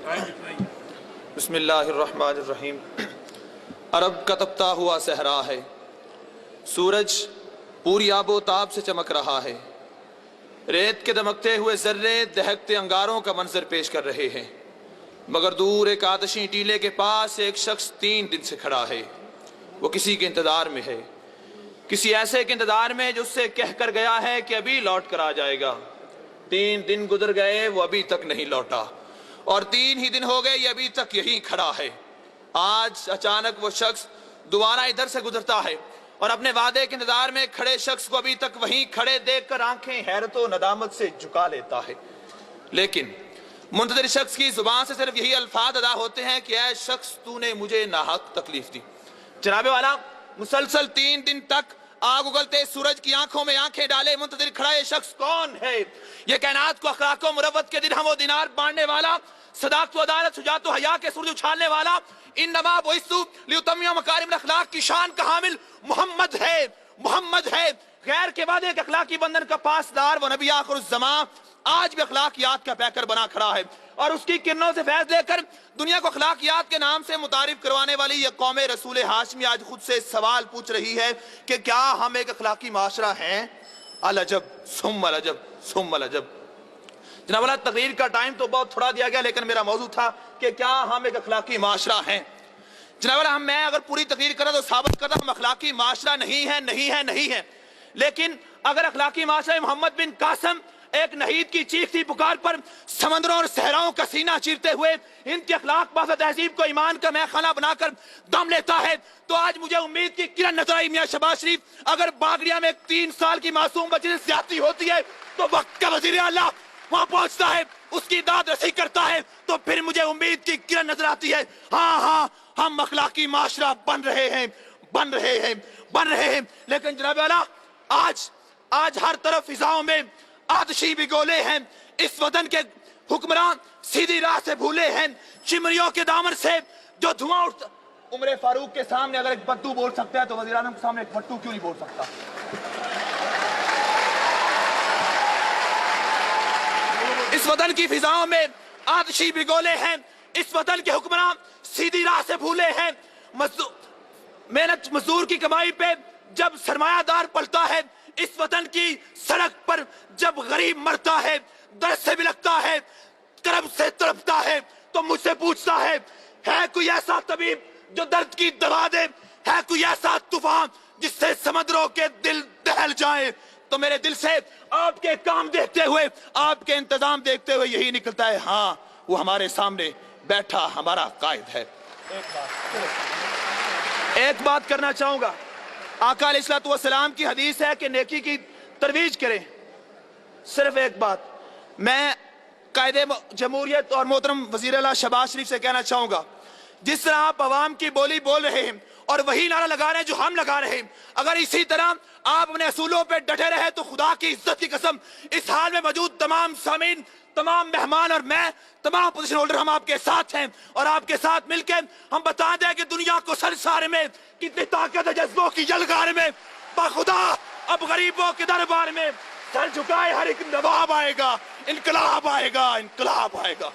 बिस्मिल्लाहिर्रहमानिर्रहीम। अरब का तपता हुआ सहरा है, सूरज पूरी आबो ताब से चमक रहा है, रेत के दमकते हुए जर्रे दहकते अंगारों का मंजर पेश कर रहे हैं, मगर दूर एक आतशी टीले के पास एक शख्स 3 दिन से खड़ा है। वो किसी के इंतजार में है, किसी ऐसे के इंतजार में जो उससे कह कर गया है कि अभी लौट कर आ जाएगा। 3 दिन गुजर गए, वो अभी तक नहीं लौटा, और 3 ही दिन हो गए ये अभी तक यहीं खड़ा है। आज अचानक वो शख्स दोबारा इधर से गुजरता है और अपने वादे के इंतजार में खड़े शख्स को अभी तक वहीं खड़े देखकर आंखें हैरत और नदामत से झुका लेता है। लेकिन मुंतज़िर शख्स की जुबान से सिर्फ यही अल्फाज अदा होते हैं कि ऐ शख्स तूने मुझे नाहक तकलीफ दी। जनाबे वाला मुसलसल 3 दिन तक आग उगलते सूरज की आंखों में आंखें डाले मुंतज़िर खड़ा ये शख्स कौन है? ये कायनात को अखलाक व मुरव्वत के दिरहम व दिनार बांटने वाला, सदाकत व अदालत सुजात व हया के सूरज उछालने वाला, इन्नमा बुइस्तु लिउतम्मिम मकारिम अखलाक की शान का हामिल मोहम्मद है। मोहम्मद है गैर के बाद एक अखलाकी बंधन का पासदार व नबी आखिरुज़्ज़मा, आज भी अखलाकियात का पैकर बना खड़ा है और उसकी किरणों से फैज़ लेकर दुनिया को अखलाकियात के नाम से मुतारिफ करवाने वाली ये कौम रसूल हाशमी आज खुद से सवाल पूछ रही है कि क्या हम एक अखलाकी माशरा हैं? अलअजब सुम्मा अलअजब सुम्मा अलअजब। जनाब वाला तकरीर का टाइम तो बहुत थोड़ा दिया गया, लेकिन मेरा मौजू था कि क्या हम एक अखलाकी माशरा हैं। जनाब वाला मैं अगर पूरी तकरीर करा तो साबित करता हम अखलाकी माशरा नहीं है, नहीं है, नहीं है। लेकिन अगर अखलाकी माशरा मोहम्मद बिन कासिम एक नहीद की चीख थी पुकार पर समंदरों और सहराओं का सीना चीरते हुए इनकी अखलाक बाज़ तहजीब को ईमान का मैखाना बनाकर दम लेता है, तो आज मुझे उम्मीद की किरण नजर आई मियां शहबाज शरीफ। अगर बागड़िया में 3 साल की मासूम बच्ची से ज्यादती होती है तो वक्त का वजीर आला वहां पहुंचता है, उसकी दाद रसी करता है, तो फिर मुझे उम्मीद की किरण नजर आती है। हाँ हाँ, हम अखलाकी माशरा बन रहे हैं, बन रहे हैं, बन रहे हैं। लेकिन जनाब वाला आज हर तरफ फिजाओं में आतिशी बिगोले हैं, इस वतन के हुक्मरान सीधी राह से भूले हैं, चिमनियों के दामन से जो धुआं उठता। उमर फारूक के सामने अगर एक बट्टू बोल सकता है तो वज़ीर आज़म के सामने एक बट्टू क्यों नहीं बोल सकता? इस वतन की फिजाओं में आतिशी बिगोले हैं, इस वतन के हुक्मरान सीधी राह से भूले हैं। मेहनत मजदूर की कमाई पे जब सरमायादार पलता है, इस वतन की सड़क पर जब गरीब मरता है, दर्द से बिलखता है, करब से तड़पता है, तो मुझसे पूछता है कोई ऐसा तबीब जो दर्द की दवा दे? है कोई ऐसा तूफान जिससे समंदरों के दिल दहल जाए? तो मेरे दिल से आपके काम देखते हुए, आपके इंतजाम देखते हुए यही निकलता है, हाँ वो हमारे सामने बैठा हमारा कायद है। एक बात करना चाहूंगा, आका अलैहिस्सलाम की हदीस है कि नेकी की तरवीज करें। सिर्फ एक बात मैं कायदे जमहूरियत और मोहतरम वजीर आला शहबाज शरीफ से कहना चाहूंगा, जिस तरह आप अवाम की बोली बोल रहे हैं और वही नारा लगा रहे हैं जो हम लगा रहे हैं, अगर इसी तरह आप अपने असूलों पे डटे रहे तो खुदा की इज्जत की कसम इस हाल में मौजूद तमाम सामीन, तमाम मेहमान और मैं, तमाम पोजीशन होल्डर हम आपके साथ हैं, और आपके साथ मिलकर हम बता दें कि दुनिया को सरसारे में कितनी ताकत है जज्बों की जलगार में। बाखुदा अब गरीबों के दरबार में सर झुकाए हर एक नवाब आएगा, इनकलाब आएगा, इनकलाब आएगा।